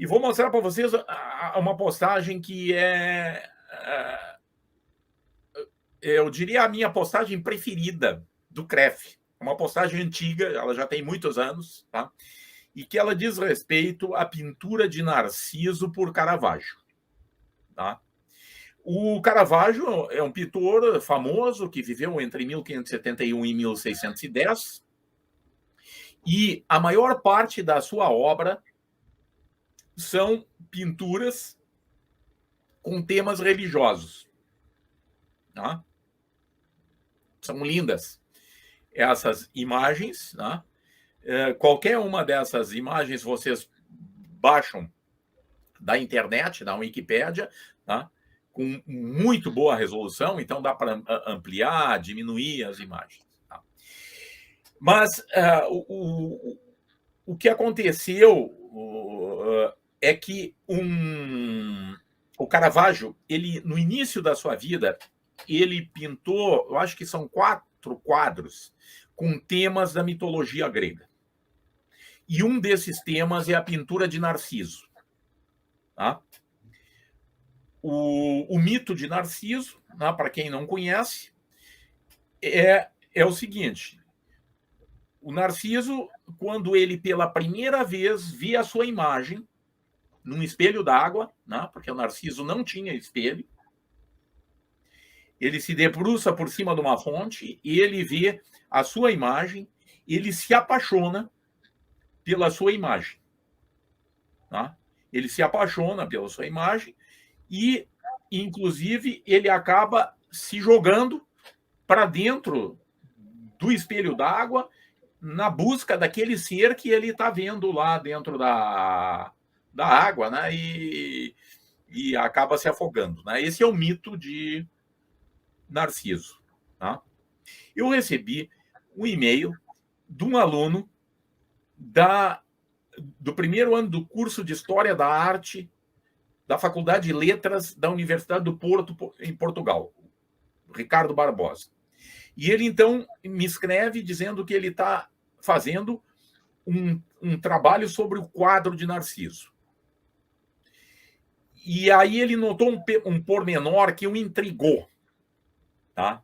E vou mostrar para vocês uma postagem que eu diria, a minha postagem preferida do CREF. Uma postagem antiga, ela já tem muitos anos, tá? E que ela diz respeito à pintura de Narciso por Caravaggio. Tá? O Caravaggio é um pintor famoso que viveu entre 1571 e 1610, e a maior parte da sua obra são pinturas com temas religiosos. Tá? São lindas essas imagens. Tá? Qualquer uma dessas imagens vocês baixam da internet, da Wikipédia, tá? Com muito boa resolução, então dá para ampliar, diminuir as imagens. Tá? Mas o que aconteceu é que o Caravaggio, ele, no início da sua vida, ele pintou, eu acho que são 4 quadros com temas da mitologia grega. E um desses temas é a pintura de Narciso. Tá? O mito de Narciso, né, para quem não conhece, é o seguinte: o Narciso, quando ele pela primeira vez via a sua imagem num espelho d'água, né, porque o Narciso não tinha espelho, ele se debruça por cima de uma fonte e ele vê a sua imagem, ele se apaixona pela sua imagem. Tá? Ele se apaixona pela sua imagem e, inclusive, ele acaba se jogando para dentro do espelho d'água na busca daquele ser que ele está vendo lá dentro da água, né? E acaba se afogando. Né? Esse é o mito de Narciso. Tá? Eu recebi um e-mail de um aluno do primeiro ano do curso de História da Arte da Faculdade de Letras da Universidade do Porto, em Portugal, Ricardo Barbosa. E ele, então, me escreve dizendo que ele está fazendo um trabalho sobre o quadro de Narciso. E aí ele notou um pormenor que o intrigou, tá?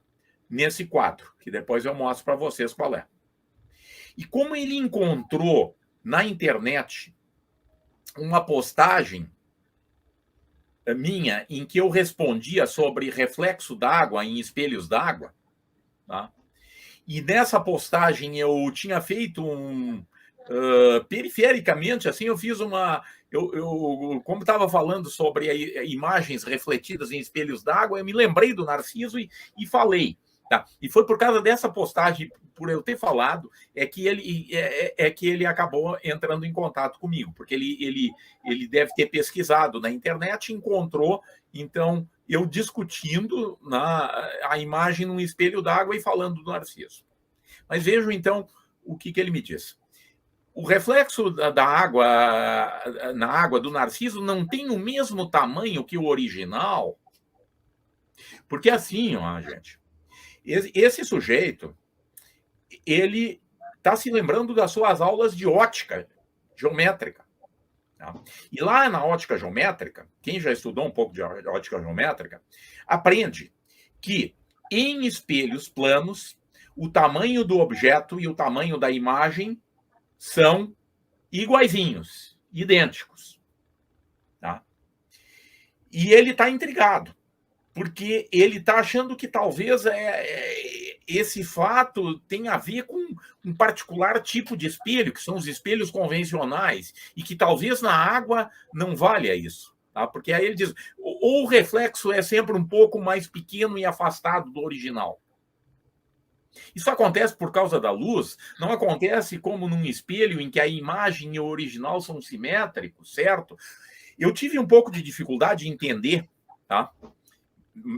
Nesse quadro, que depois eu mostro para vocês qual é. E como ele encontrou na internet uma postagem minha em que eu respondia sobre reflexo d'água em espelhos d'água, tá? E nessa postagem eu tinha feito perifericamente, assim, eu fiz como estava falando sobre imagens refletidas em espelhos d'água, eu me lembrei do Narciso e falei. Tá? E foi por causa dessa postagem, por eu ter falado, que ele acabou entrando em contato comigo, porque ele deve ter pesquisado na internet, encontrou, então, eu discutindo a imagem num espelho d'água e falando do Narciso. Mas vejam, então, o que ele me disse. O reflexo da água na água do Narciso não tem o mesmo tamanho que o original, porque assim, ó, gente, esse sujeito, ele está se lembrando das suas aulas de ótica geométrica. Tá? E lá na ótica geométrica, quem já estudou um pouco de ótica geométrica, aprende que em espelhos planos, o tamanho do objeto e o tamanho da imagem são iguaizinhos, idênticos. Tá? E ele está intrigado, porque ele está achando que talvez esse fato tenha a ver com um particular tipo de espelho, que são os espelhos convencionais, e que talvez na água não valha isso. Tá? Porque aí ele diz, ou o reflexo é sempre um pouco mais pequeno e afastado do original. Isso acontece por causa da luz, não acontece como num espelho em que a imagem e o original são simétricos, certo? Eu tive um pouco de dificuldade de entender, tá?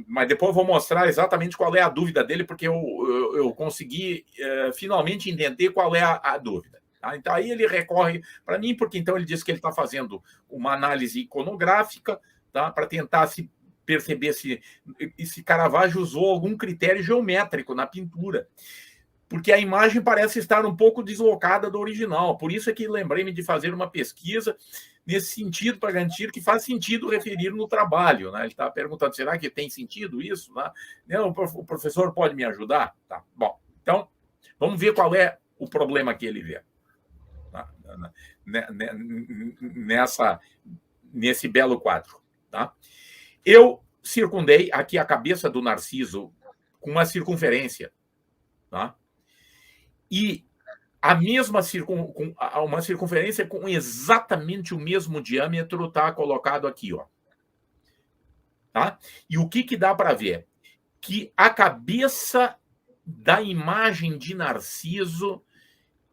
Mas depois eu vou mostrar exatamente qual é a dúvida dele, porque eu consegui finalmente entender qual é a dúvida. Tá? Então, aí ele recorre para mim, porque então ele diz que ele está fazendo uma análise iconográfica, tá? Para tentar se perceber se Caravaggio usou algum critério geométrico na pintura, porque a imagem parece estar um pouco deslocada do original. Por isso é que lembrei-me de fazer uma pesquisa nesse sentido, para garantir que faz sentido referir no trabalho. Né? Ele está perguntando, será que tem sentido isso? Né? Não, o professor pode me ajudar? Tá. Bom, então, vamos ver qual é o problema que ele vê. Nesse belo quadro. Tá? Eu circundei aqui a cabeça do Narciso com uma circunferência. Tá? E a mesma uma circunferência com exatamente o mesmo diâmetro está colocado aqui. Ó. Tá? E o que dá para ver? Que a cabeça da imagem de Narciso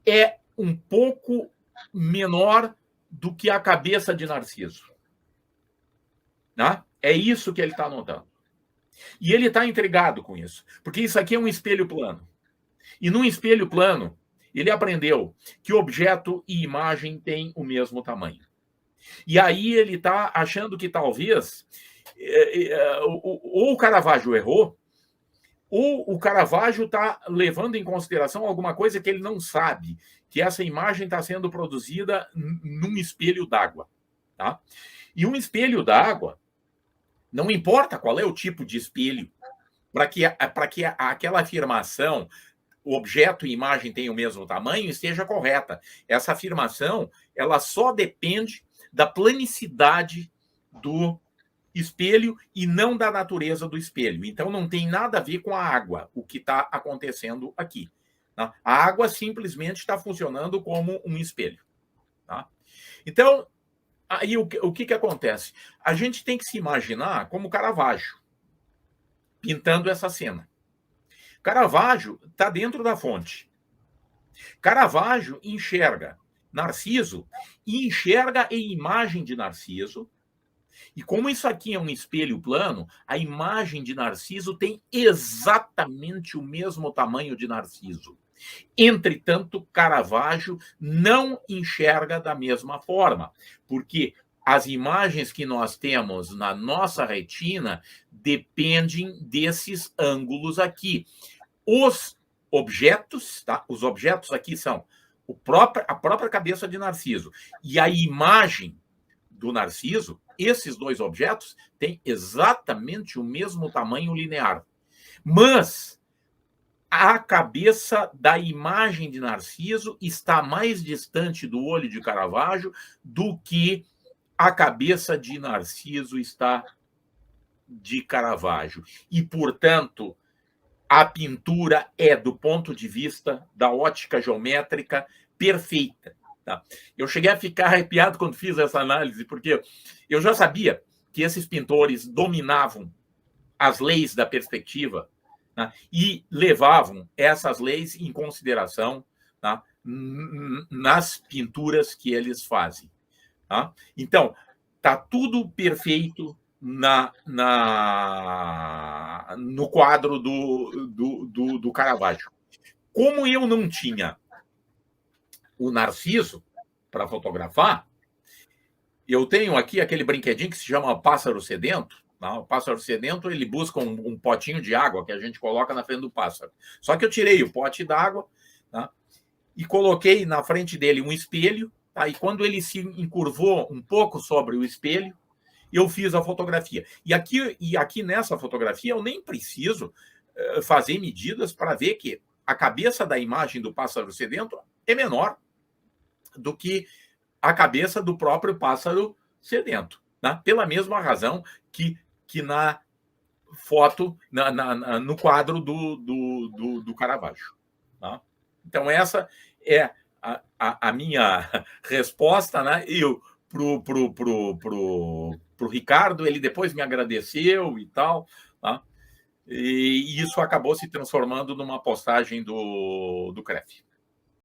é um pouco menor do que a cabeça de Narciso. Tá? É isso que ele está notando. E ele está intrigado com isso, porque isso aqui é um espelho plano. E num espelho plano, ele aprendeu que objeto e imagem têm o mesmo tamanho. E aí ele está achando que talvez ou o Caravaggio errou, ou o Caravaggio está levando em consideração alguma coisa que ele não sabe, que essa imagem está sendo produzida num espelho d'água. Tá? E um espelho d'água, não importa qual é o tipo de espelho, para que aquela afirmação, o objeto e imagem têm o mesmo tamanho, esteja correta. Essa afirmação, ela só depende da planicidade do espelho e não da natureza do espelho. Então, não tem nada a ver com a água, o que está acontecendo aqui. Tá? A água simplesmente está funcionando como um espelho. Tá? Então, aí o que acontece? A gente tem que se imaginar como Caravaggio, pintando essa cena. Caravaggio está dentro da fonte. Caravaggio enxerga Narciso e enxerga a imagem de Narciso. E como isso aqui é um espelho plano, a imagem de Narciso tem exatamente o mesmo tamanho de Narciso. Entretanto, Caravaggio não enxerga da mesma forma, porque as imagens que nós temos na nossa retina dependem desses ângulos aqui. Os objetos, tá? Os objetos aqui são a própria cabeça de Narciso e a imagem do Narciso. Esses dois objetos têm exatamente o mesmo tamanho linear. Mas a cabeça da imagem de Narciso está mais distante do olho de Caravaggio do que a cabeça de Narciso está de Caravaggio. E, portanto, a pintura é, do ponto de vista da ótica geométrica, perfeita. Tá? Eu cheguei a ficar arrepiado quando fiz essa análise, porque eu já sabia que esses pintores dominavam as leis da perspectiva, né, e levavam essas leis em consideração, tá, nas pinturas que eles fazem. Tá? Então, está tudo perfeito no quadro do Caravaggio. Como eu não tinha o Narciso para fotografar, eu tenho aqui aquele brinquedinho que se chama pássaro sedento. Não, o pássaro sedento, ele busca um potinho de água que a gente coloca na frente do pássaro. Só que eu tirei o pote d'água, tá, e coloquei na frente dele um espelho, tá, e quando ele se encurvou um pouco sobre o espelho, eu fiz a fotografia. E aqui nessa fotografia eu nem preciso fazer medidas para ver que a cabeça da imagem do pássaro sedento é menor do que a cabeça do próprio pássaro sedento, né? Pela mesma razão que na foto, no quadro do Caravaggio. Tá? Então, essa é a minha resposta, né? Eu pro Ricardo, ele depois me agradeceu e tal, tá? E isso acabou se transformando numa postagem do CREF.